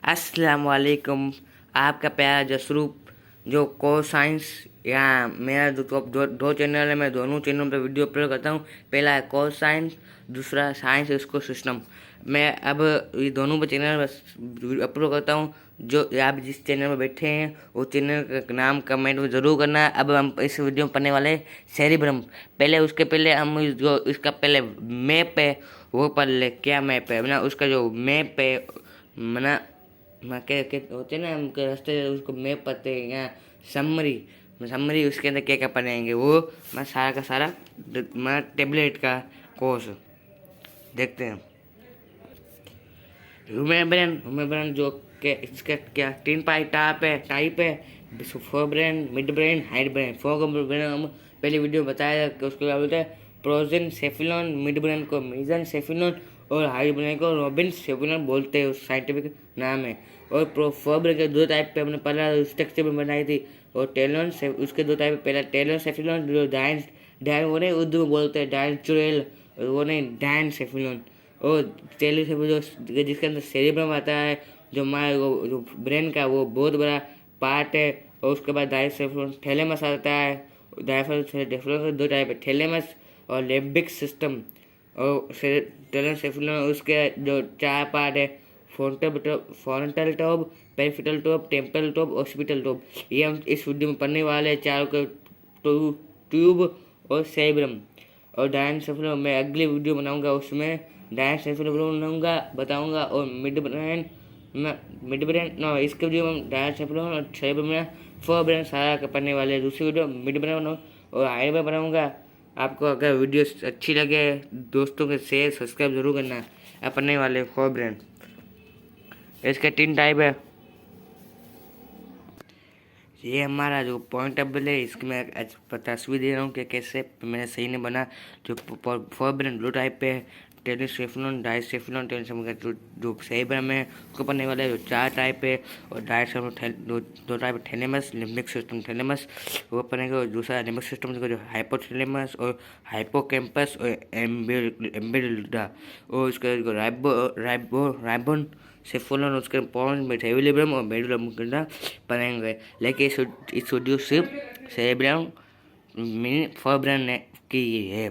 अस्सलाम वालेकुम। आपका प्यारा जसरूप जो को साइंस यहाँ मेरा दो चैनल है। मैं दोनों चैनल पर वीडियो अपलोड करता हूँ। पहला है को साइंस, दूसरा साइंस इसको सिस्टम। मैं अब ये दोनों पर चैनल पर अपलोड करता हूँ। जो आप जिस चैनल में बैठे हैं वो चैनल का नाम कमेंट में ज़रूर करना है। अब हम इस वीडियो में पढ़ने वाले सेरिब्रम। पहले उसके पहले हम जो इसका पहले मैप है वो पढ़ ले। क्या मैप है ना, उसका जो मैप है मना के होते ना हम के रास्ते उसको मैप पढ़ते हैं। यहाँ समरी उसके अंदर क्या क्या पढ़ाएंगे वो मैं सारा का सारा मैं टेबलेट का कोर्स देखते हैं। ह्यूमन ब्रेन जो के इसका क्या तीन टाइप है fore brain, mid brain, hide brain. Fore brain हम पहले वीडियो में बताया कि उसको क्या बोलते हैं, प्रोजन सेफिलॉन। मिड ब्रेन को मेजन सेफिलॉन और हाइड ब्रेन को रॉबिन सेफिलॉन बोलते हैं, उस साइंटिफिक नाम है। और फोर ब्रेन के दो टाइप पे हमने पहला स्ट्रक्चर में बनाई थी। और टेलोन से उसके दो टाइप पहला टेलोन सेफिलॉन जो डायन वो नहीं उर्दू में बोलते हैं डायन चुड़ैल, वो नहीं डायन सेफिलॉन। और तेलू से जो जिसके अंदर सेरिब्रम आता है जो हमारे वो जो ब्रेन का वो बहुत बड़ा पार्ट है। और उसके बाद डायसेफ्लोन थैलेमस आता है। डायसेफ्लोन दो टाइप है, थैलेमस और लिम्बिक सिस्टम। और टेलेसेफ्लोन उसके जो चार पार्ट है, frontal Tobe, peripheral Tobe, temple Tobe, occipital Tobe. ये हम इस वीडियो में पढ़ने वाले हैं, चारों के ट्यूब और सेरिब्रम। और डायसेफ्लोन मैं अगली वीडियो बनाऊंगा, उसमें डायसेफ्लोन बनाऊंगा बताऊंगा। और मिड ब्रेन नो इसके वीडियो में डायसेफ्लोन और सेरिब्रम फोर ब्रेन सारा का पढ़ने वाले। दूसरी वीडियो मिड ब्रेन बनाऊँ और हाइड ब्रेन बनाऊंगा। आपको अगर वीडियो अच्छी लगे दोस्तों के शेयर सब्सक्राइब जरूर करना। पढ़ने वाले फोर ब्रेन इसके तीन टाइप है। ये हमारा जो पॉइंटेबल है, इसकी मैं तस्वीर दे रहा हूँ कि कैसे मैंने सही नहीं बना। जो फोर ब्रेन दो टाइप पे है, टेलिसेफ्लोन डायसेफ्लोन। टेलिसेफ्लोन जो सेरिब्रम है उसको पढ़ने वाले जो चार टाइप है। और डायसेफ्लोन दो type thalamus limbic system thalamus वो पढ़ेंगे। और दूसरा लिम्बिक सिस्टम जो हाइपोथैलेमस और हाइपोकैम्पस और एम्बिडा। और उसका जो राइबोन सेफोलन उसके पॉइंट में सेरिब्रम और मेडुलम पढ़ेंगे। लेकिन इस वीडियो सिर्फ सेरिब्रम मीन फोर ब्रेन की है।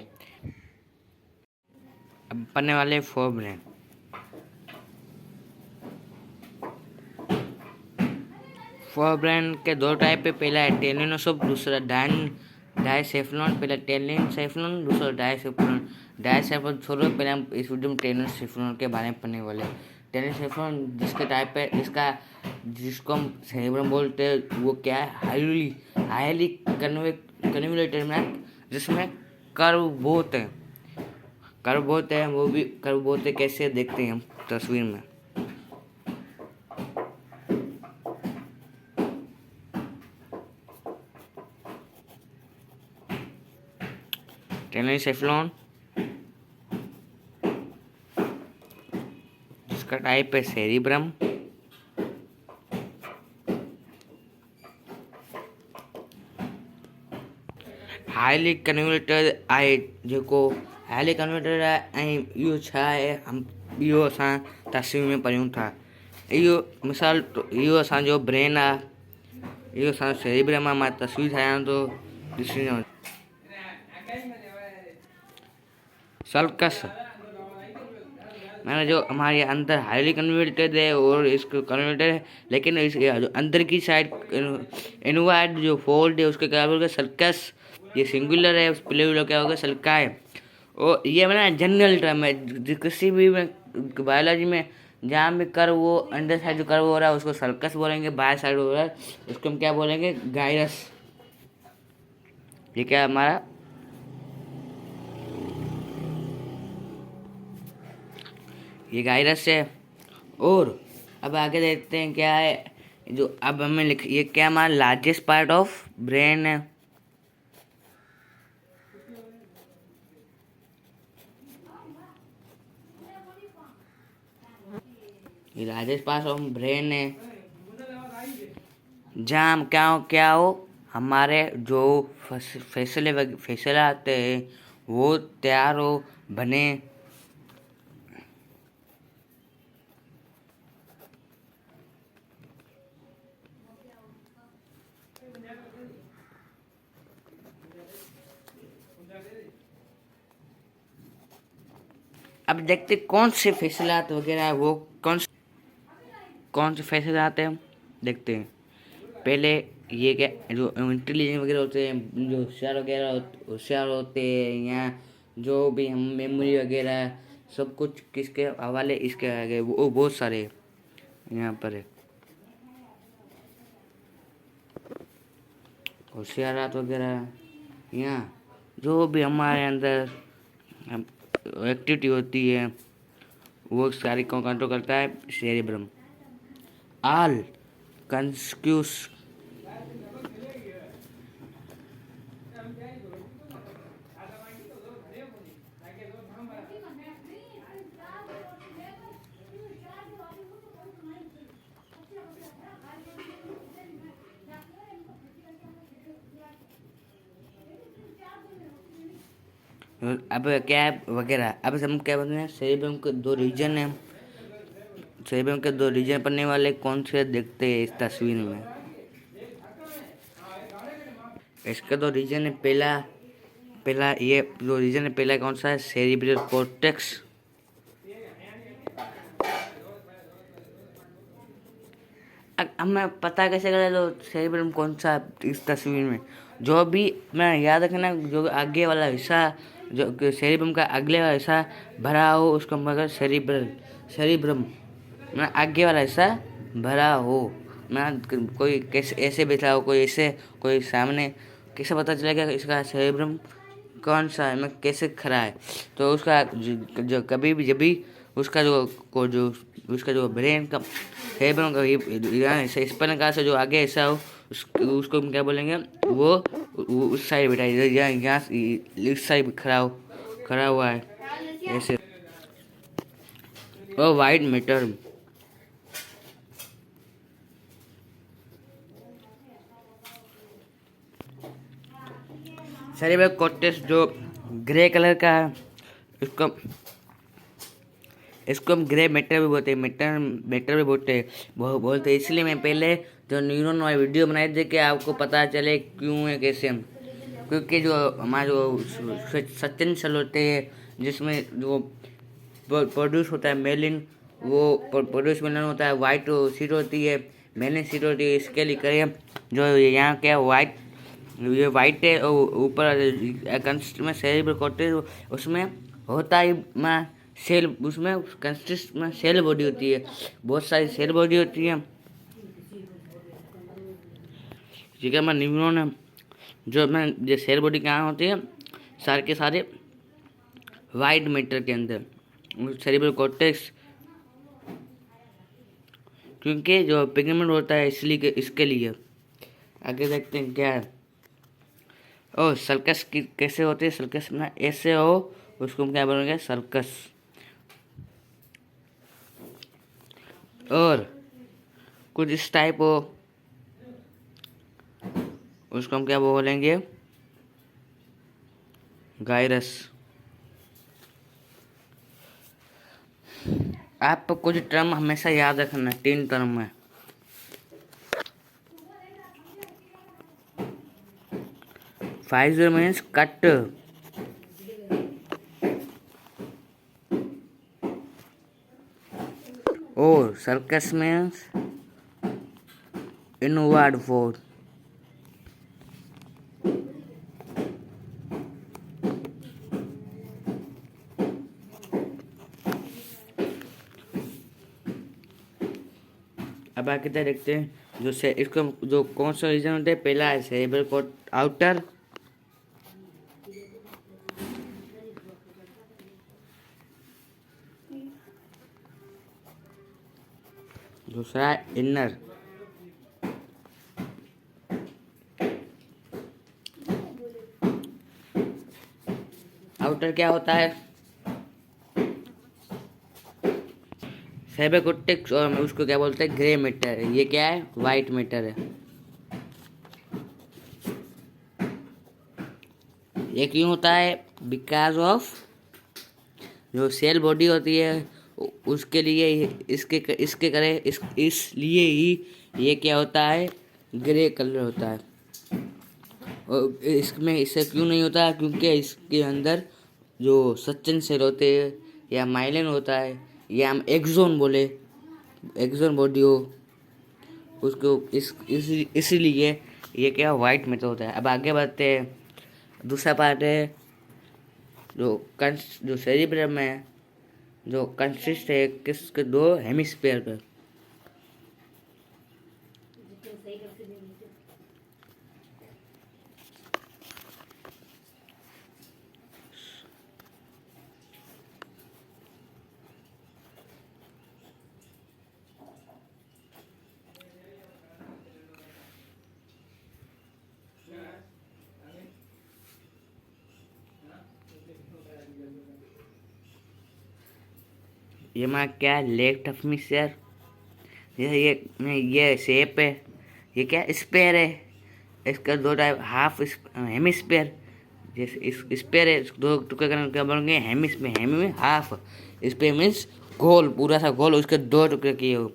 अब पढ़ने वाले फोर ब्रेन। फोर ब्रेन के दो टाइप पे, पहला है टेलिनोसोप, दूसरा डायसेफ्लोन। पहला टेलिनसेफ्लोन, दूसरा डायसेफ्लोन छोड़ो, पहले हम इस वीडियो में टेलिनसेफ्लोन के बारे में पढ़ने वाले। टेलिनसेफ्लोन जिसके टाइप है जिसको हम सेरिब्रम बोलते हैं वो क्या है, हाईली कन्वोल्यूटेड में जिसमें कर्व बहुत है। वो भी कर्व बहुत है, कैसे देखते हैं हम तस्वीर में। टेलिनसेफ्लोन जिसका टाइप है सेरिब्रम। हाईली कन्वोल्यूटेड आहे जेको हाईली कन्वर्टेड आहे ऐं इहो छा आहे, हम इहो असां तस्वीर में पढ़ूं था। इहो मिसाल इहो असांजो ब्रेन आहे, इहो असांजो सेरिब्रम आहे। मां तस्वीर ठाहियां थो, ॾिसी सल्कस मैंने जो हमारे अंदर हाईली कन्वर्टेड है और इसको कन्वर्टेड है। लेकिन इसके जो अंदर की साइड इनवर्ड जो फोल्ड है उसके क्या बोलते हैं, सल्कस। ये सिंगुलर है, उस प्लूरल क्या होगा, सल्का है। और ये ना जनरल टर्म है, किसी भी बायोलॉजी में जहाँ भी कर्व वो अंदर साइड जो कर्व हो रहा है उसको सल्कस बोलेंगे, बाहर साइड हो रहा है उसको हम क्या बोलेंगे, गायरस। ये क्या हमारा ये गायरस है। और अब आगे देखते हैं क्या है जो अब हमें ये क्या हमारा लार्जेस्ट पार्ट ऑफ ब्रेन है। ये लार्जेस्ट पार्ट ऑफ ब्रेन है जहाँ हम क्या हो हमारे जो फैसले आते हैं वो तैयार हो बने। अब देखते कौन से फैसलात वगैरह वो कौन से फैसले आते हैं, देखते हैं। पहले ये क्या जो इंटेलिजेंस वगैरह होते हैं, जो होशियार होते हैं, या जो भी हम मेमोरी वगैरह सब कुछ किसके हवाले, इसके आगे वो बहुत सारे यहाँ पर है। होशियारात वगैरह, यहाँ जो भी हमारे अंदर एक्टिविटी होती है वो सारी को कंट्रोल करता है सेरेब्रम। आल कंस्क्यूस अब क्या है वगैरह। अब हम क्या बोलते हैं, सेरेब्रम के दो रीजन है। सेरेब्रम के दो रीजन पढ़ने वाले कौन से देखते हैं इस तस्वीर में। इसका दो रीजन है, पहला पहला ये दो रीजन है, पहला कौन सा है, सेरिब्रल कॉर्टेक्स। हमें पता कैसे करें तो सेरिब्रम कौन सा इस तस्वीर में, जो भी मैं याद रखना, जो आगे वाला हिस्सा, जो सेरिब्रम का अगले वाला हिस्सा भरा हो उसको मगर सेरिब्रम मैं आगे वाला हिस्सा भरा हो। मैं कोई कैसे ऐसे बैठा हो, कोई ऐसे, कोई सामने, कैसे पता चलेगा इसका सेरिब्रम कौन सा है, मैं कैसे खड़ा है। तो उसका जो कभी भी जब भी उसका जो उसका जो ब्रेन का सेरिब्रम का स्पेलिंग का से जो आगे ऐसा हो उसको हम क्या बोलेंगे, वो उस साइड बैठा है, यहाँ इस साइड खड़ा हुआ है ऐसे। और वाइट मैटर, सेरिब्रल कॉर्टेक्स जो ग्रे कलर का है, इसको हम ग्रे मैटर भी बोलते हैं, मैटर भी बोलते हैं। इसलिए मैं पहले जो न्यूरॉन वाली वीडियो बनाई थी कि आपको पता चले क्यों है कैसे हम, क्योंकि जो हमारे जो सचिन सेल होते हैं जिसमें जो प्रोड्यूस होता है मेलिन, वो प्रोड्यूस मेलिन होता है, वाइट सीट होती है, मेलिन सीट होती है। इसके लिए करें जो यहाँ क्या वाइट, ये वाइट है और ऊपर कंसिस्ट में सेरिब्रल कॉर्टेक्स उसमें होता है मैं सेल, उसमें कंसिस्ट में सेल बॉडी होती है, बहुत सारी सेल बॉडी होती है। ठीक है, मैं न्यूरॉन है जो मैं ये सेल बॉडी कहाँ होती है, सारे के सारे वाइट मैटर के अंदर सेरिब्रल कॉर्टेक्स, क्योंकि जो पिगमेंट होता है इसलिए इसके लिए। आगे देखते हैं क्या है। ओ सर्कस कैसे होते हैं, सर्कस में ऐसे हो उसको हम क्या बोलेंगे, सर्कस। और कुछ इस टाइप हो उसको हम क्या बोलेंगे, गायरस। आप कुछ टर्म हमेशा याद रखना, 3 टर्म है। फाइजर मीन्स कट, और सर्कस मीन्स इनवर्ड फोर्स। अब आगे देखते हैं जो से इसको जो कौन सा रीजन होता है, पहला है सेरिब्रल कॉर्ट आउटर, दूसरा है इनर। आउटर क्या होता है, सेरिब्रल कॉर्टेक्स, और उसको क्या बोलते हैं, ग्रे मैटर। ये क्या है, वाइट मैटर है। ये क्यों होता है, बिकॉज ऑफ जो सेल बॉडी होती है उसके लिए इसके करे इसलिए ही ये क्या होता है, ग्रे कलर होता है। और इसमें इससे क्यों नहीं होता, क्योंकि इसके अंदर जो सचिन सेल होते हैं या माइलिन होता है या हम एक्सोन बोले, एक्सोन बॉडी हो उसको इसीलिए ये क्या वाइट में तो होता है। अब आगे बढ़ते हैं, दूसरा पार्ट है जो सेरिब्रम में जो कंसिस्ट है किसके दो हेमिस्फीयर पर। ये मैं क्या लेफ्ट हेमिस्फीयर, ये शेप है, ये क्या स्पेयर है, इसका दो टाइप हाफ हेमिस्फीयर, जैसे स्पेयर है दो टुकड़े करने क्या बोलेंगे हेमिस्फीयर, हेमी में हाफ, स्पेयर मीन्स गोल, पूरा सा गोल, उसके दो टुकड़े किए हो,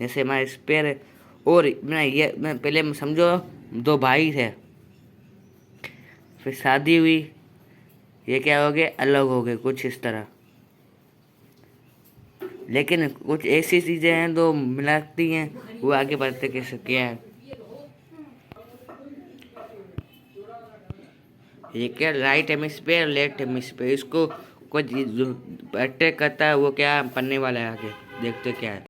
जैसे हमारा स्पेयर है। और मैं पहले समझो दो भाई थे, फिर शादी हुई, ये क्या हो गए अलग हो गए कुछ इस तरह। लेकिन कुछ ऐसी चीज़ें हैं जो मिलाती हैं, वो आगे बढ़ते कैसे क्या है। ये क्या राइट हेमिस्फीयर लेफ्ट हेमिस्फीयर, इसको कुछ जो अटैक करता है वो क्या पढ़ने वाला है, आगे देखते क्या है।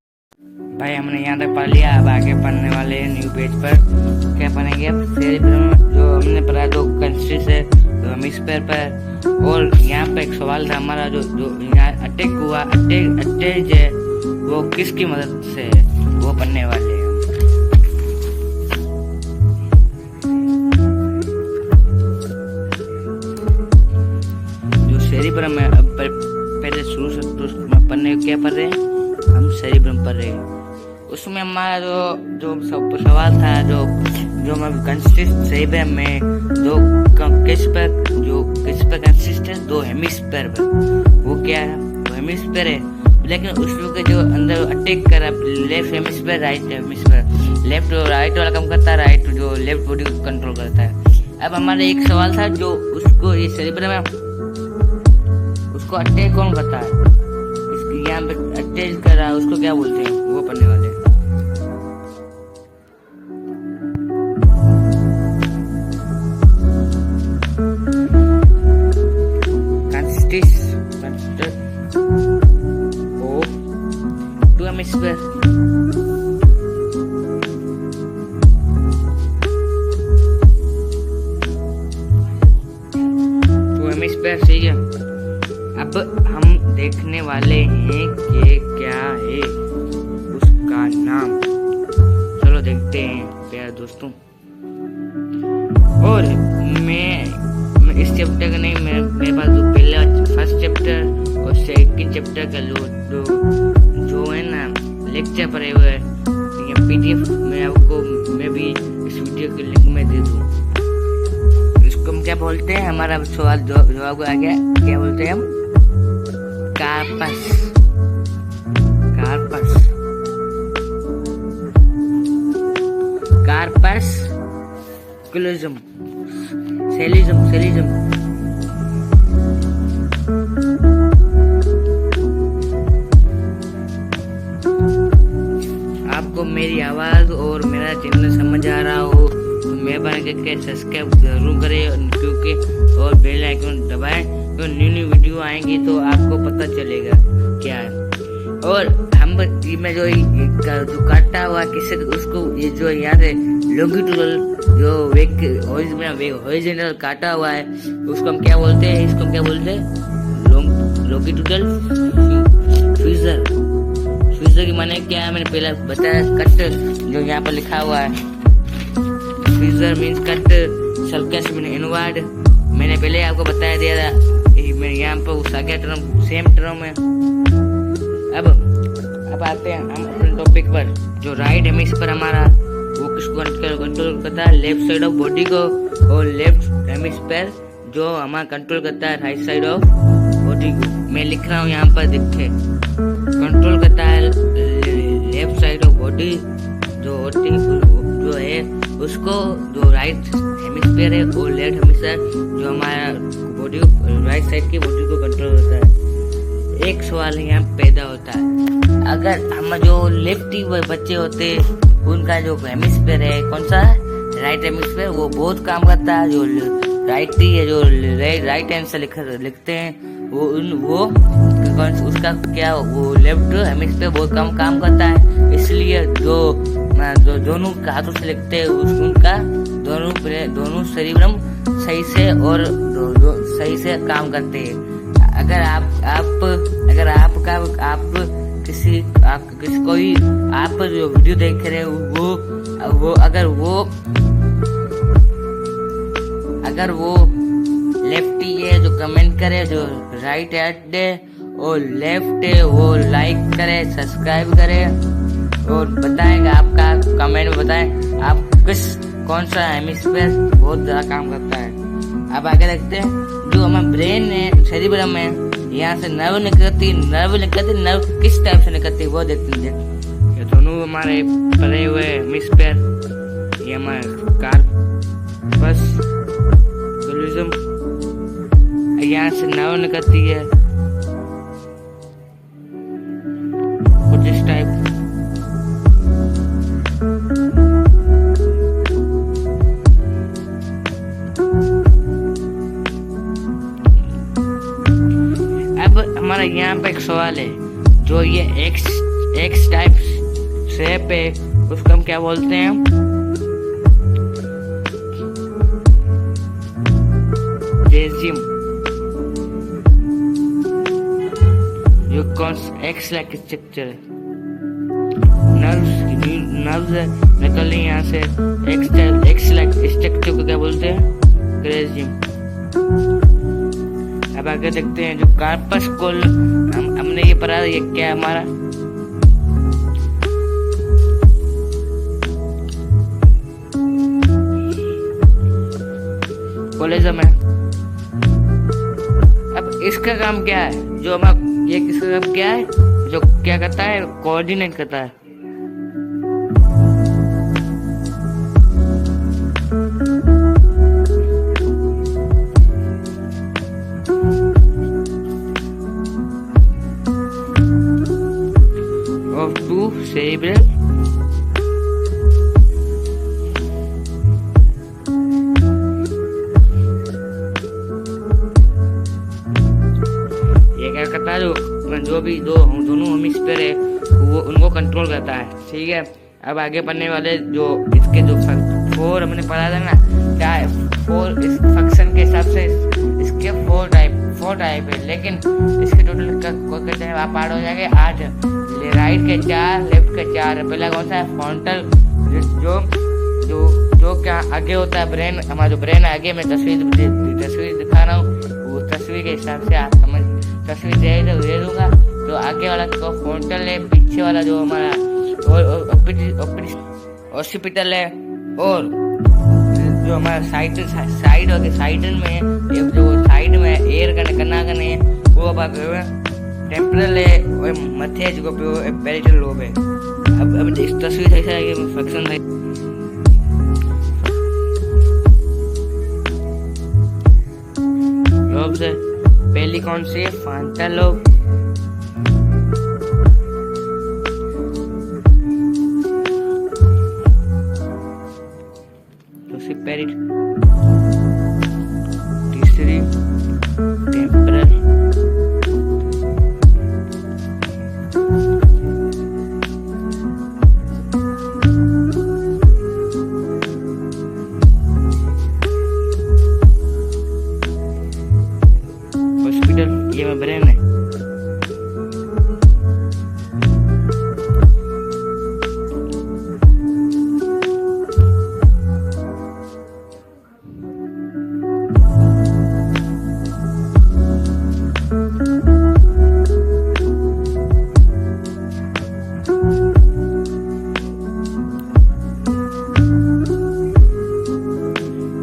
भाई हमने यहाँ तक पढ़ लिया, अब आगे पढ़ने वाले हैं न्यू पेज पर। क्या पढ़ेंगे अब, जो हमने पढ़ा दो कंसिस्ट है तो हेमिस्फीयर पर। और यहाँ पे एक सवाल था हमारा, जो यहाँ अटैक हुआ, अटैक है वो किसकी मदद से है, वो पढ़ने वाले हैं। जो सेरिब्रम है, अब पहले शुरू से पढ़ने क्या पढ़ रहे हैं हम, सेरिब्रम पढ़ रहे हैं। उसमें हमारा जो सवाल था, जो कंसिस्ट सेरिब्रम में किस पर कंसिस्ट है, दो हेमिस्फीयर पर, वो क्या है, वो हेमिस्फीयर है। लेकिन उसके जो अंदर अटैक कर रहा है left hemisphere right hemisphere, left right वाला काम करता है, राइट जो लेफ्ट बॉडी को कंट्रोल करता है। अब हमारा एक सवाल था, जो उसको ये सेरिब्रम है उसको अटैक कौन करता है, इसकी यहाँ पे अटैक कर रहा है, उसको क्या बोलते हैं, वो पढ़ने वाले हैं। हेमिस्फीयर सही है। अब हम देखने वाले हैं कि क्या है उसका नाम, चलो देखते हैं प्यारे दोस्तों। और मैं इस चैप्टर का नहीं, मेरे पास जो पहला फर्स्ट चैप्टर और सेकंड चैप्टर का जो है ना लेक्चर पढ़े हुए हैं, PDF में आपको मैं भी इस वीडियो के लिंक में दे दूँ। इसको हम क्या बोलते हैं, हमारा सवाल जवाब आ गया, क्या बोलते हैं हम, कार्पस, क्लोजम, सेलिज्म। आपको मेरी आवाज़ और मेरा चैनल समझ आ रहा हो तो मेहरबानी करके सब्सक्राइब जरूर करें, क्योंकि और बेल आइकन दबाएं, तो न्यू वीडियो आएंगी तो आपको पता चलेगा क्या है। और हम में जो काटा हुआ किसे, उसको ये जो यहाँ से लॉन्गिट्यूडल जो हॉरिजॉन्टल काटा हुआ है, उसको हम क्या बोलते हैं, इसको हम क्या बोलते हैं, लॉन्गिट्यूडल फ्यूजर की माने क्या है, मैंने पहले बताया, कट जो यहाँ पर लिखा हुआ है, fissure means cut, sulcus mean inward, मैंने पहले आपको बताया दिया था, मैं यहाँ पर उस आगे टर्म सेम टर्म है। अब आते हैं हम अपने टॉपिक पर, जो राइट हेमिस्फीयर हमारा वो किसको कंट्रोल करता है, लेफ्ट साइड ऑफ बॉडी को, और लेफ्ट हेमिस्फीयर जो हमारा कंट्रोल करता है राइट साइड ऑफ बॉडी को। मैं लिख रहा हूँ यहाँ पर देखे, कंट्रोल करता है लेफ्ट साइड ऑफ बॉडी जो है उसको, जो राइट हेमिस्फीयर है और लेफ्ट हेमिस्फीयर जो हमारा बॉडी राइट साइड की बॉडी को कंट्रोल करता है। एक सवाल यहाँ पैदा होता है, अगर हम जो लेफ्टी बच्चे होते उनका जो हेमिस्फीयर है कौन सा राइट हेमिस्फीयर वो बहुत काम करता है, जो राइटी है जो राइट हैंड से लिखते हैं वो उसका क्या वो लेफ्ट हेमिस्फीयर बहुत कम काम करता है, इसलिए जो दोनों हाथों से लिखते हैं उनका दोनों सेरिब्रम सही से और सही से काम करते हैं। अगर आप जो वीडियो देख रहे हो वो अगर वो लेफ्टी है जो कमेंट करे, जो राइट हैंड है और लेफ्ट है वो लाइक करे, सब्सक्राइब करे और बताएंगे आपका कमेंट में बताएं आप कौन सा हेमिस्फीयर बहुत ज्यादा काम करता है। अब आगे देखते हैं जो हमारा ब्रेन है सेरिब्रम है, यहाँ से नर्व निकलती नर्व किस टाइप से निकलती है वो देखते हैं। ये दोनों हमारे पड़े हुए हेमिस्फीयर, ये हमारे कार्पस कैल्वियम, यहाँ से नर्व निकलती है कुछ इस टाइप। हमारा यहाँ पे एक सवाल है, जो ये एक्स टाइप शेप है उसको हम क्या बोलते हैं? रेजिम। जो कौन एक्स लाइक स्ट्रक्चर है, नर्व्स निकलने यहाँ से एक्स लाइक स्ट्रक्चर को क्या बोलते हैं? क्रेजियम। अब आगे देखते हैं जो कार्पस कोल हमने ये पढ़ा, ये क्या है हमारा? कोलेजम है। अब इसका काम क्या है? जो हमारा ये किसका काम क्या है? जो क्या करता है? कोऑर्डिनेट करता है। Of two cerebral ये क्या करता है? जो भी दोनों हेमिस्फीयर है वो उनको कंट्रोल करता है। ठीक है, अब आगे पढ़ने वाले जो इसके जो फोर हमने पढ़ा था ना, क्या है फोर? इस फंक्शन के हिसाब से इसके फोर टाइप है, लेकिन इसके टोटल कहते हैं आप पार्ट हो जाएंगे 8। राइट के 4, लेफ्ट के 4 है। पहला कौन सा है? फ्रंटल, जो क्या आगे होता है ब्रेन, हमारा जो ब्रेन है आगे। मैं तस्वीर दिखा रहा हूँ, वो तस्वीर के हिसाब से आप समझ तस्वीर दे दूंगा। तो आगे वाला तो फ्रंटल है, पीछे वाला जो हमारा ऑक्सीपिटल है, और जो हमारा साइड होगी साइड में जो साइड में एयर करना है वो अब टेम्परल है, और मथे जो पेरिटल लोब है। अब इस तस्वीर ऐसा है कि फंक्शन है। लोब से पहली कौन सी है? Frontal lobe. दूसरी पेरिटल, तीसरी टेम्परल, ये में ब्रेन है।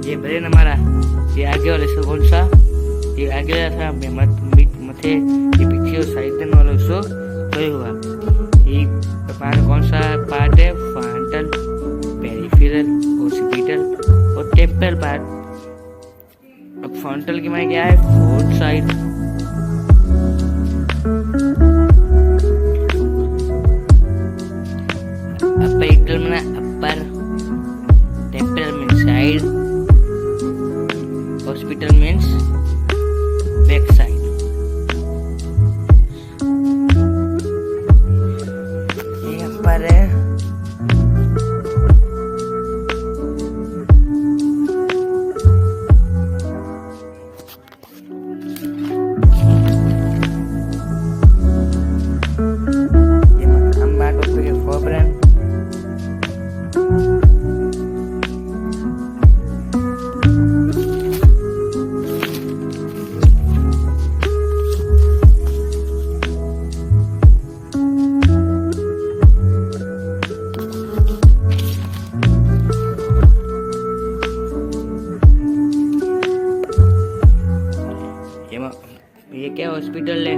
ये ब्रेन हमारा, ये आगे वाले से कौन सा? ये आगे वाला था मथे, ये पीछे साइड वाला उसको तो हुआ। ये पार्ट कौन सा पार्ट है? फ्रंटल, पेरिफेरल, ऑक्सीपिटल और टेम्परल पार्ट। अब फ्रंटल की में क्या है, फोर्थ साइड। अपर में upper, temporal means side, occipital means back side. ये अपर है, ये क्या हॉस्पिटल है,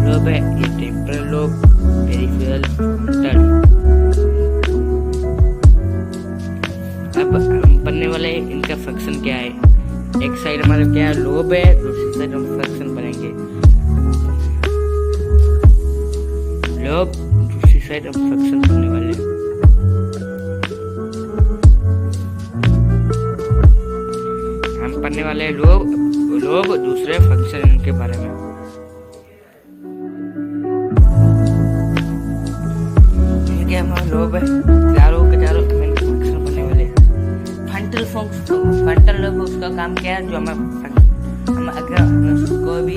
लोब है, ये टेम्पोरल लोब, पेरिफेरल, फ्रंटल। अब हम पढ़ने वाले इनका फंक्शन क्या है। एक साइड हमारा क्या है, लोब है, दूसरी साइड हम फंक्शन पढ़ेंगे। लोब, दूसरी साइड हम फंक्शन पढ़ने वाले हैं। हम पढ़ने वाले हैं लोब, दूसरे फंक्शन के बारे में। ये हमारा लोब है, चारों के चारों फंक्शन बनने वाले। फ्रंटल लोब उसका काम क्या है, जो हम अगर कोई भी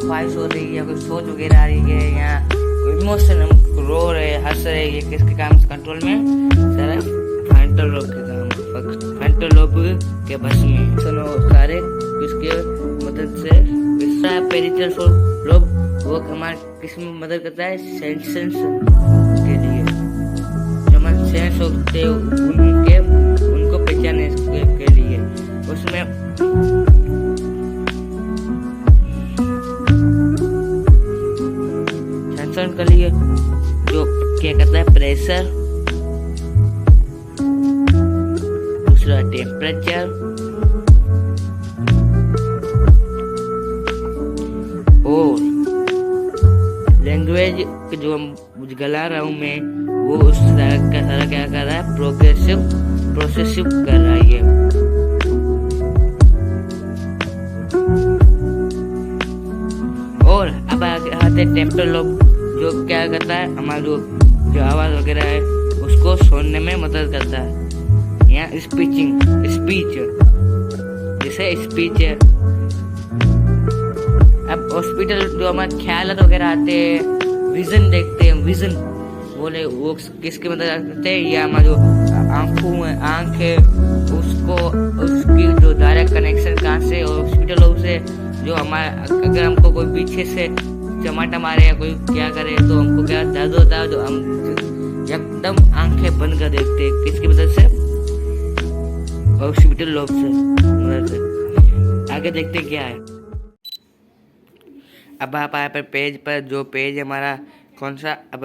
ख्वाहिश हो रही है, कोई सोच वगैरह आ रही है, या कोई इमोशन, हम रो रहे, हंस रहे, ये किसके काम कंट्रोल में, सारा फ्रंटल लोब के काम, फ्रंटल लोब के बस में सुनो सारे इसके मदद से। पेरिफेरल लोब वो हमारे किस में मदद करता है, सेंसेस के लिए, जो हमारे सेंस होते हैं उनको पहचानने के लिए। उसमें सेंसर के लिए जो क्या करता है, प्रेशर, दूसरा टेम्परेचर, और लैंग्वेज जो हम गला रहा हूँ मैं, वो उस तरह का सारा क्या कर रहा है, प्रोसेसिव कर रहा है ये। और अब आते टेम्पोरल लोब, जो क्या करता है, हमारा जो आवाज वगैरह है उसको सुनने में मदद करता है। यहाँ स्पीच, जैसे स्पीच है। अब हॉस्पिटल जो हमारे ख्याल वगैरह आते हैं, विजन देखते हैं, विजन बोले वो किसकी मदद करते हैं, या हमारा जो आंख है उसको, उसकी जो डायरेक्ट कनेक्शन कहाँ से, और हॉस्पिटल से जो हमारे, अगर हमको कोई पीछे से चमाटा मारे या कोई क्या करे तो हमको क्या दर्द होता है, जो हम एकदम आंखें बंद कर देखते हैं, किसकी मदद से, हॉस्पिटल लोब से मदद से। आगे देखते क्या है। अब आप आए पर पेज पर, जो पेज हमारा कौन सा, अब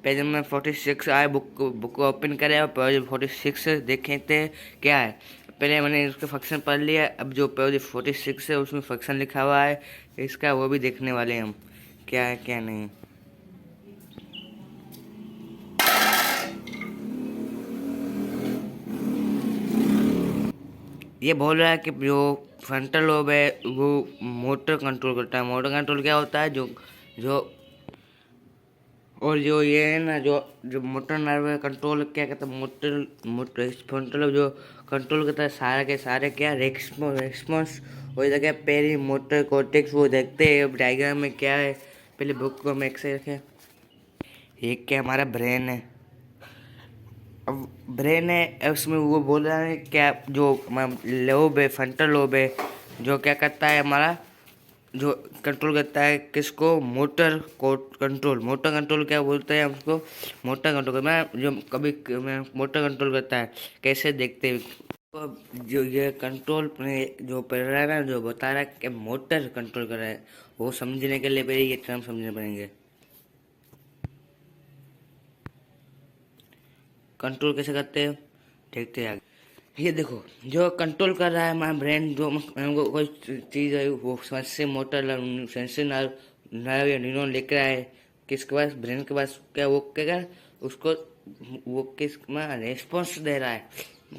पेज नंबर 46 आए, बुक ओपन करें और पेज 46 देखें थे क्या है। पहले मैंने उसका फंक्शन पढ़ लिया, अब जो पेज 46 है उसमें फंक्शन लिखा हुआ है इसका, वो भी देखने वाले हैं हम क्या है क्या नहीं। ये बोल रहा है कि जो फ्रंटल लोब है वो मोटर कंट्रोल करता है। मोटर कंट्रोल क्या होता है, जो और जो ये है ना, जो मोटर नर्व है कंट्रोल क्या कहता है, मोटर फ्रंटल लोब जो कंट्रोल करता है सारे के सारे क्या, रेस्पॉन्स हो जाता है पेरी मोटर कॉर्टेक्स, वो देखते हैं। अब डायग्राम में क्या है, पहले बुक को हम एक से रखें। एक क्या हमारा ब्रेन है, अब ब्रेन है उसमें वो बोल रहा है क्या, जो लोब है, फ्रंटल लोब है, जो क्या करता है हमारा, जो कंट्रोल करता है किसको, मोटर कंट्रोल क्या बोलते हैं उसको, मोटर कंट्रोल मैं जो कभी मोटर कंट्रोल करता है, कैसे देखते हैं तो जो ये कंट्रोल जो पढ़ रहा है ना, जो बता रहा है कि मोटर कंट्रोल कर रहा है, वो समझने के लिए पहले ये टर्म समझने पड़ेंगे। कंट्रोल कैसे करते हैं देखते हैं आगे। ये देखो, जो कंट्रोल कर रहा है हमारा ब्रेन, जो हमको कोई चीज़ है वो से मोटर सेंसर नर्व या न्यूरॉन लेकर आए किसके पास, ब्रेन के पास, क्या वो क्या कर उसको, वो किस में रेस्पॉन्स दे रहा है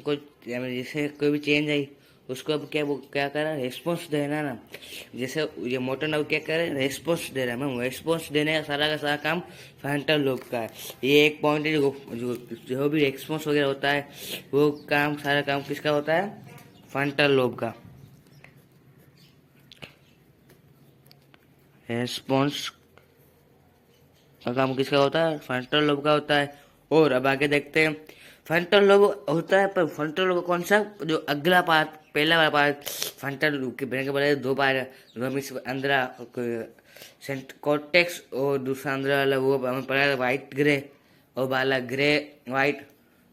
कोई, जैसे कोई भी चेंज आई उसको अब क्या, वो क्या कर रहा है, रेस्पॉन्स देना ना। जैसे ये मोटर ना क्या करे, रेस्पॉन्स दे रहा है मैम, रेस्पॉन्स देने का सारा काम फ्रंटल लोब का है। ये एक पॉइंट है जो भी रेस्पॉन्स वगैरह होता है वो काम, सारा काम किसका होता है, फ्रंटल लोब का। रेस्पॉन्स का काम किसका होता है, फ्रंटल लोब का होता है। और अब आगे देखते हैं, फ्रंटल लोब होता है, पर फ्रंटल लोब कौन सा, जो अगला पार्ट, पहला वाला पार्ट फ्रंटल लोब के ब्रेन के बड़े दो पार्ट, अंदर कॉर्टेक्स और दूसरा अंदर वाला वो हमें पढ़ा है वाइट ग्रे, और बाला ग्रे वाइट,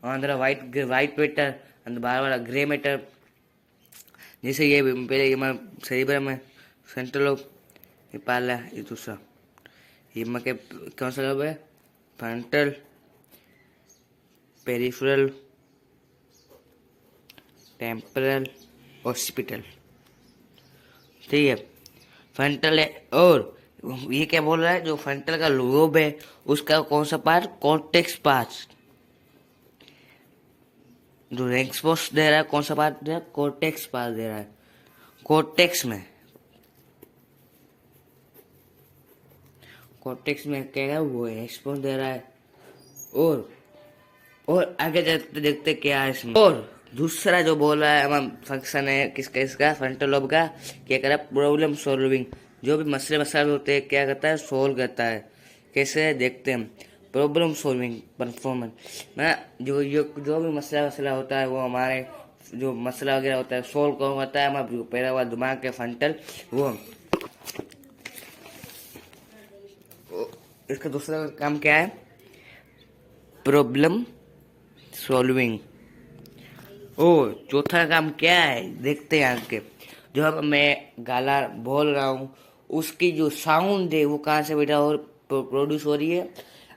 और अंदर वाइट मैटर, अंदर बाहर वाला ग्रे मैटर। जैसे ये पहले ये सेरिब्रम में फ्रंटल लोब, ये पहला, ये दूसरा, ये के कौन सा लोब है, फ्रंटल, पेरिफेरल, टेम्परल, ऑक्सीपिटल, ठीक है। फ्रंटल है, और ये क्या बोल रहा है, जो फ्रंटल का लोब है उसका कौन सा पार्ट, कॉर्टेक्स पार्ट, जो रेस्पॉन्स दे रहा है कौन सा पार्ट दे रहा है, कॉर्टेक्स पार्ट दे रहा है। कॉर्टेक्स में क्या है, वो रेस्पॉन्स दे रहा है। और आगे जाते देखते क्या है इसमें। और दूसरा जो बोल रहा है हमारा फंक्शन है किसका, इसका फ्रंटल लोब का, क्या कर रहा है, प्रॉब्लम सॉल्विंग। जो भी मसले मसाले होते हैं क्या करता है, सोल्व करता है। कैसे देखते हैं, प्रॉब्लम सॉल्विंग परफॉर्मेंस ना, जो भी मसला होता है वो हमारे, जो मसला वगैरह होता है सोल्व कौन होता है, हमारा पैदा हुआ दिमाग के फ्रंटल वो। इसका दूसरा काम क्या है, प्रॉब्लम सॉल्विंग। ओ चौथा काम क्या है, देखते हैं आगे। जो अब मैं गाला बोल रहा हूँ उसकी जो साउंड है वो कहाँ से बेटा और प्रोड्यूस हो रही है,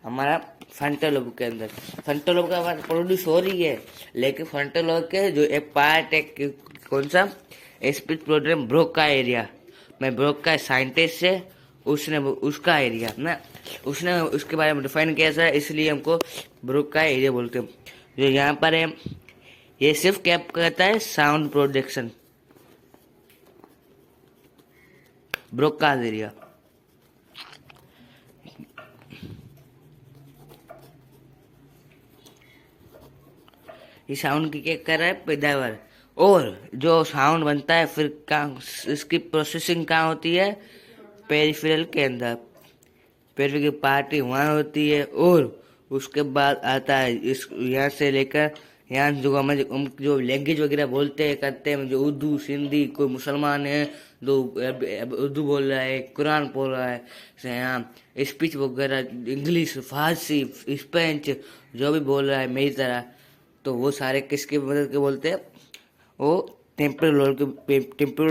हमारा फ्रंटल लोब के अंदर। फ्रंटल लोब का प्रोड्यूस हो रही है, लेकिन फ्रंटल लोब के जो एक पार्ट है कौन सा, स्पीच प्रोग्राम ब्रोक का एरिया, मैं ब्रोक का साइंटिस्ट है, उसने उसका एरिया ना, उसने उसके बारे में डिफाइन किया था, इसलिए हमको ब्रोक का एरिया बोलते हैं। जो यहाँ पर है ये सिर्फ क्या कहता है, साउंड प्रोजेक्शन, ब्रोकाज एरिया। ये साउंड की क्या कर रहा है, पैदावार। और जो साउंड बनता है फिर कहाँ, इसकी प्रोसेसिंग कहाँ होती है, पेरिफेरल के अंदर, पेरिफेरल की पार्टी वहाँ होती है। और उसके बाद आता है इस, यहाँ से लेकर यहाँ जो हम जो लैंग्वेज वगैरह बोलते हैं करते हैं, जो उर्दू सिंधी, कोई मुसलमान है जो उर्दू बोल रहा है, कुरान बोल रहा है, यहाँ स्पीच वगैरह इंग्लिश, फारसी, स्पेंच, जो भी बोल रहा है मेरी तरह, तो वो सारे किसकी मदद के बोलते हैं, वो टेम्पोरल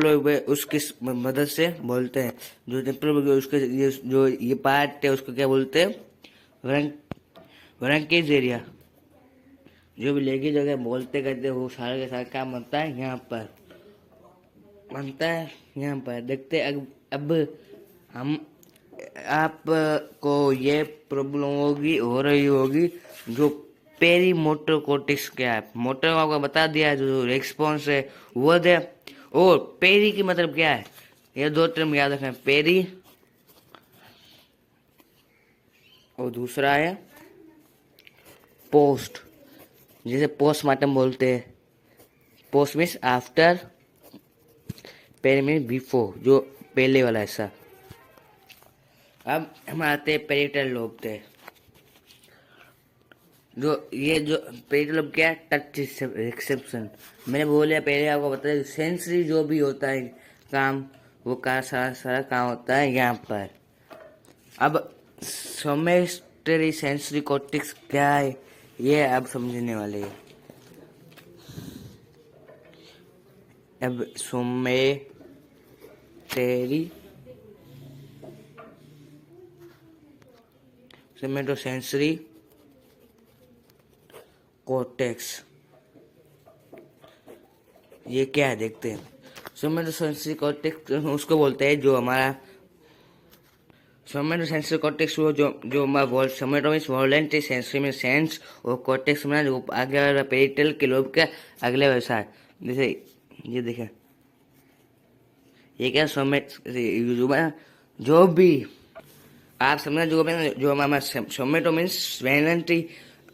लोब उसकी मदद से बोलते हैं। जो टेम्पोरल लोब उसके जो ये पार्ट है उसको क्या बोलते हैं, ब्रंकीज एरिया। जो भी लेगी जगह बोलते करते वो सारे के सारे काम बनता है यहाँ पर, बनता है यहाँ पर। देखते अब हम आपको ये प्रॉब्लम हो रही होगी, जो पेरी मोटर कोर्टेक्स क्या है, मोटर को आपको बता दिया, जो रेस्पॉन्स है वो दे। और पेरी की मतलब क्या है, ये दो टर्म याद रखें, पेरी और दूसरा है पोस्ट, जिसे पोस्टमार्टम बोलते हैं। Post means after, peri means before, जो पहले वाला ऐसा। अब हम आते हैं पेरिटल लोब पे, जो ये जो पेरिटल लोब क्या है, टच रिसेप्शन। मैंने बोला पहले आपको बताया, सेंसरी जो भी होता है काम, वो का सारा काम होता है यहाँ पर। अब सोमेस्टरी सेंसरी कॉर्टेक्स क्या है ये अब समझने वाले हैं। अब सोमेटोसेंसरी कॉर्टेक्स ये क्या है देखते हैं। सोमेटो सेंसरी कॉर्टेक्स उसको बोलते हैं जो हमारा सोमेटो सेंसरी कॉर्टेक्स वो जो हमारा सोमेटो मीन्स वॉलेंट्री, सेंसरी में सेंस, और कॉर्टेक्स में जो आगे वाला पेरिटल के लोब का अगले व्यवसाय। जैसे ये देखें, ये क्या जो भी आप समझना, जो हमारा सोमेटो मीन्स वैलेंट्री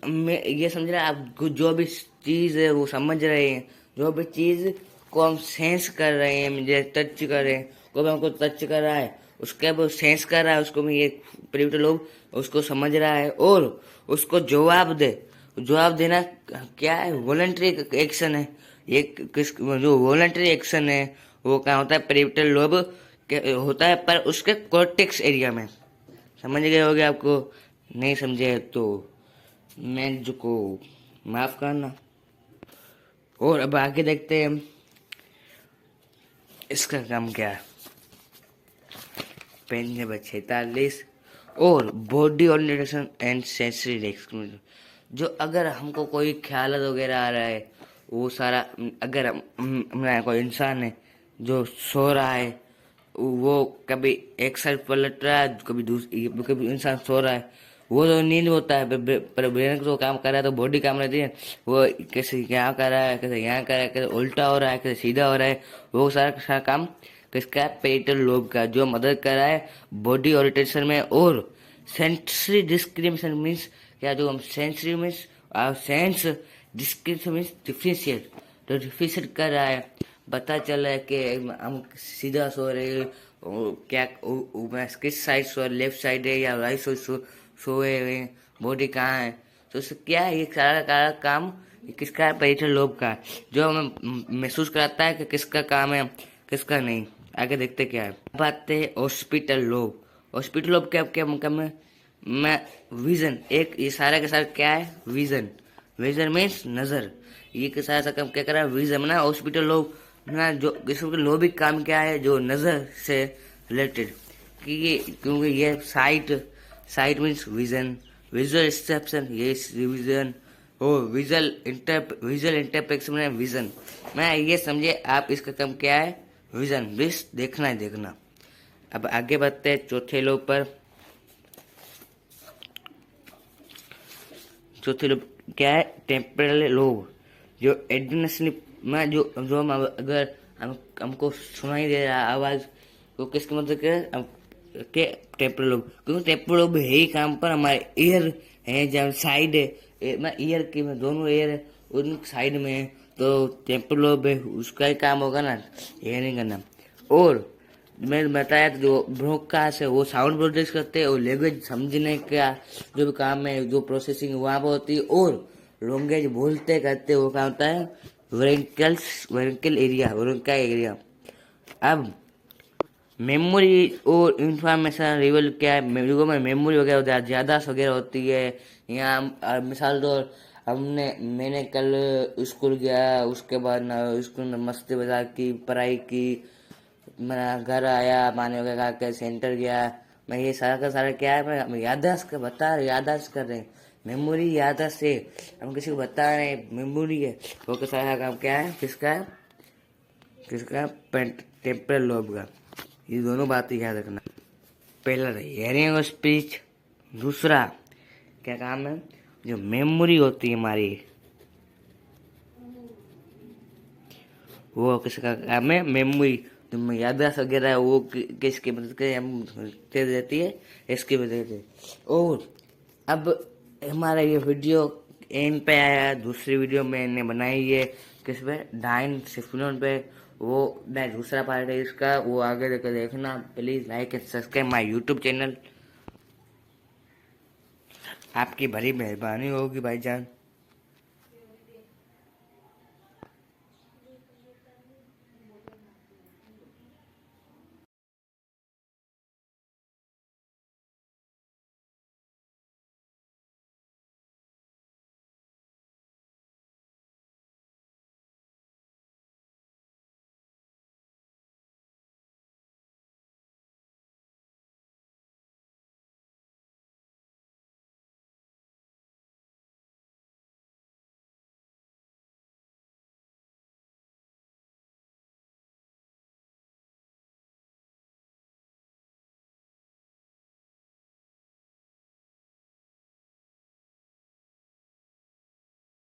में ये समझ रहे हैं आप, जो भी चीज़ है वो समझ रहे हैं, जो भी चीज़ को हम सेंस कर रहे हैं, मुझे टच कर रहे हैं, कोई भी हमको टच कर रहा है उसके वो सेंस कर रहा है, उसको भी ये प्रिविटल लोब उसको समझ रहा है और उसको जवाब देना क्या है, वॉलंटरी एक्शन है। ये जो वॉलंटरी एक्शन है वो क्या होता है, प्रिविटल लोब होता है, पर उसके कॉर्टेक्स एरिया में। समझ गए होगे, आपको नहीं समझे तो मैं जो को माफ करना। और अब आगे देखते हैं इसका काम क्या है। पेज नंबर 46 और body orientation and sensory experience. जो अगर हमको कोई ख्याल वगैरह आ रहा है वो सारा, अगर हमारा कोई इंसान है जो सो रहा है, वो कभी एक साइड पलट रहा है, कभी इंसान सो रहा है, वो तो नींद होता है, पर ब्रेन तो काम कर रहा है, तो बॉडी काम रहती है, वो कैसे यहाँ कर रहा है, कैसे यहाँ कर रहा है, कैसे उल्टा हो रहा है, कैसे सीधा हो रहा है, वो सारा काम किसका, पेरिटल लोब का, जो मदद कर रहा है बॉडी ओरिएंटेशन में। और सेंसरी डिस्क्रिमिनेशन मीन्स क्या, जो हम sensory means sense discrimination means differentiate, तो डिफरेंशिएट कर रहा है, पता चल रहा है कि हम सीधा सो रहे हैं, क्या किस साइड सो, लेफ्ट साइड है या राइट साइड सोए हुए, बॉडी कहाँ है, तो उससे क्या है, ये सारा काम किसका है, पेरिटल लोब का, जो हमें महसूस कराता है कि किसका काम है किसका नहीं। आगे देखते क्या है। बात है हॉस्पिटल लोब। हॉस्पिटल लोब क्या क्या मतलब मैं विजन, एक ये सारा के सारा क्या है, विजन। विजन मीन्स नजर, ये के सारा काम क्या कर रहा है, विजन ना हॉस्पिटल लोब ना, जो इसके लोबिक काम क्या है, जो नजर से रिलेटेड, क्योंकि ये site means vision, visual reception ये विजन, ओ विजुअल इंटरप्रेशन में विजन। मैं ये समझे आप, इसका काम क्या है, विजन, विश देखना है, देखना। अब आगे बढ़ते हैं चौथे लोब पर। चौथे लोब क्या है, टेम्परल लोब, जो एड्रेनल में जो हम अगर हमको सुनाई दे रहा आवाज, तो किसके मतलब के टेम्परल लोब, क्योंकि टेम्परल लोब है ही काम पर हमारे ईयर है, जब साइड है ईयर की में दोनों ईयर है उन साइड में है, तो टेम्परल लोब है उसका ही काम होगा ना, ये नहीं करना। और मैंने बताया तो जो ब्रोडकास्ट है वो साउंड प्रोड्यूस करते हैं, और लैंग्वेज समझने का जो भी काम है, जो प्रोसेसिंग वहाँ पर होती है, और लैंग्वेज बोलते करते वो क्या होता है, वेरिकल एरिया। अब मेमोरी और इंफॉर्मेशन रिवल क्या है, मेमोरी वगैरह ज़्यादा वगैरह होती है। यहाँ मिसाल तौर मैंने कल स्कूल गया, उसके बाद ना स्कूल में मस्ती बाजार की, पढ़ाई की, मैं घर आया, पानी वगैरह खा के सेंटर गया, मैं ये सारा का सारा क्या है, मैं याददाश्त कर रहे हैं, मेमोरी याददाश्त से हम किसी को बता रहे हैं, मेमोरी है वो का सारा काम क्या है, किसका टेम्परल लोब का। ये दोनों बातें याद रखना। पहला हियरिंग और स्पीच, दूसरा क्या काम है, जो मेमोरी होती है हमारी वो किसका काम है, मेमोरी, तो याददाश्त वगैरह है वो किसकी मदद से हम दे देती है, इसकी वजह से। और अब हमारा ये वीडियो एंड पे आया, दूसरी वीडियो मैंने बनाई है किस पे, डाइन सिफिनोन पे, वो दूसरा पार्ट है इसका, वो आगे देकर देखना। Please like and subscribe my YouTube channel, आपकी बड़ी मेहरबानी होगी भाईजान।